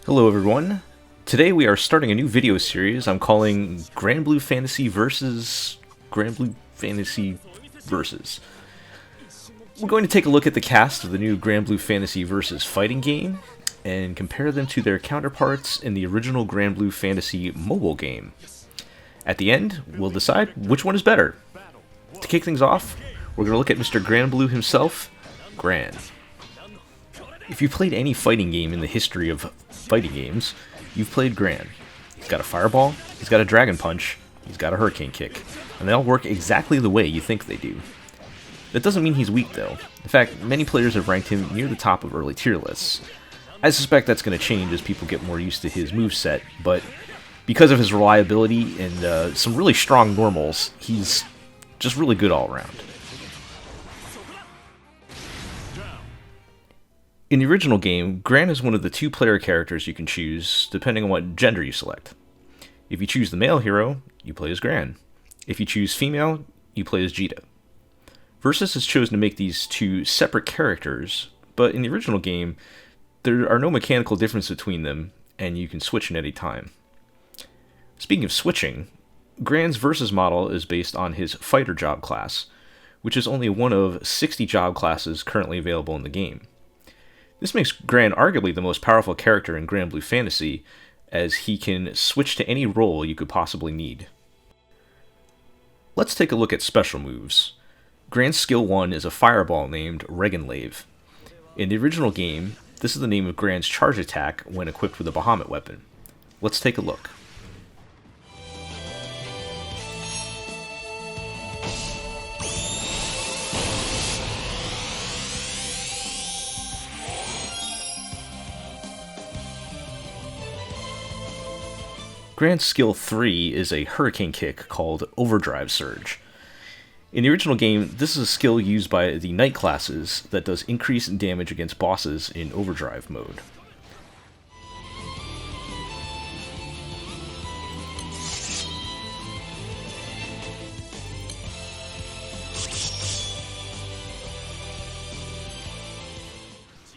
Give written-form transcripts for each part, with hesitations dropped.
Hello everyone. Today we are starting a new video series I'm calling Granblue Fantasy Versus Granblue Fantasy Versus. We're going to take a look at the cast of the new Granblue Fantasy Versus fighting game and compare them to their counterparts in the original Granblue Fantasy mobile game. At the end, we'll decide which one is better. To kick things off, we're going to look at Mr. Granblue himself, Gran. If you played any fighting game in the history of fighting games, you've played Gran. He's got a fireball, he's got a dragon punch, he's got a hurricane kick, and they all work exactly the way you think they do. That doesn't mean he's weak though. In fact, many players have ranked him near the top of early tier lists. I suspect that's going to change as people get more used to his moveset, but because of his reliability and some really strong normals, he's just really good all around. In the original game, Gran is one of the two player characters you can choose, depending on what gender you select. If you choose the male hero, you play as Gran. If you choose female, you play as Jita. Versus has chosen to make these two separate characters, but in the original game, there are no mechanical differences between them, and you can switch at any time. Speaking of switching, Gran's Versus model is based on his fighter job class, which is only one of 60 job classes currently available in the game. This makes Gran arguably the most powerful character in Granblue Fantasy, as he can switch to any role you could possibly need. Let's take a look at special moves. Gran's skill 1 is a fireball named Regenlave. In the original game, this is the name of Gran's charge attack when equipped with a Bahamut weapon. Let's take a look. Gran's skill 3 is a hurricane kick called Overdrive Surge. In the original game, this is a skill used by the Knight classes that does increased damage against bosses in overdrive mode.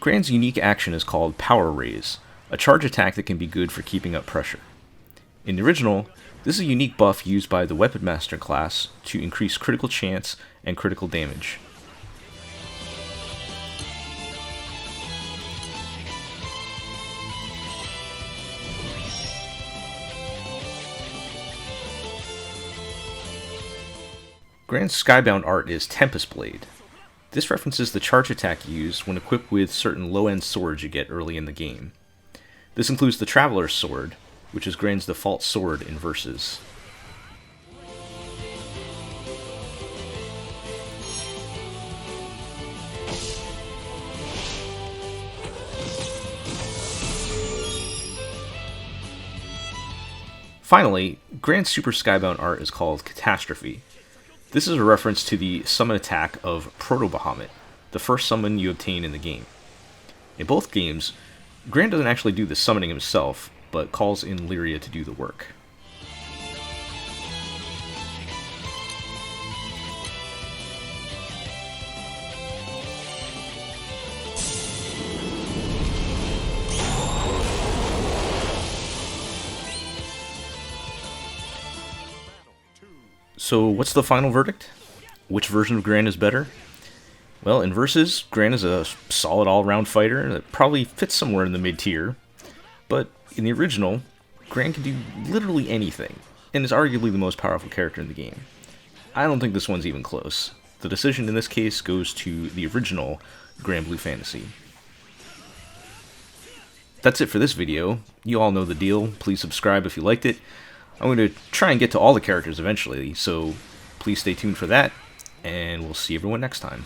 Gran's unique action is called Power Raise, a charge attack that can be good for keeping up pressure. In the original, this is a unique buff used by the Weapon Master class to increase critical chance and critical damage. Gran's Skybound art is Tempest Blade. This references the charge attack used when equipped with certain low-end swords you get early in the game. This includes the Traveler's Sword, which is Gran's default sword in Versus. Finally, Gran's Super Skybound art is called Catastrophe. This is a reference to the summon attack of Proto-Bahamut, the first summon you obtain in the game. In both games, Gran doesn't actually do the summoning himself, but calls in Lyria to do the work. So what's the final verdict? Which version of Gran is better? Well, in Versus, Gran is a solid all-around fighter that probably fits somewhere in the mid-tier, but in the original, Gran can do literally anything, and is arguably the most powerful character in the game. I don't think this one's even close. The decision in this case goes to the original Granblue Fantasy. That's it for this video. You all know the deal. Please subscribe if you liked it. I'm going to try and get to all the characters eventually, so please stay tuned for that, and we'll see everyone next time.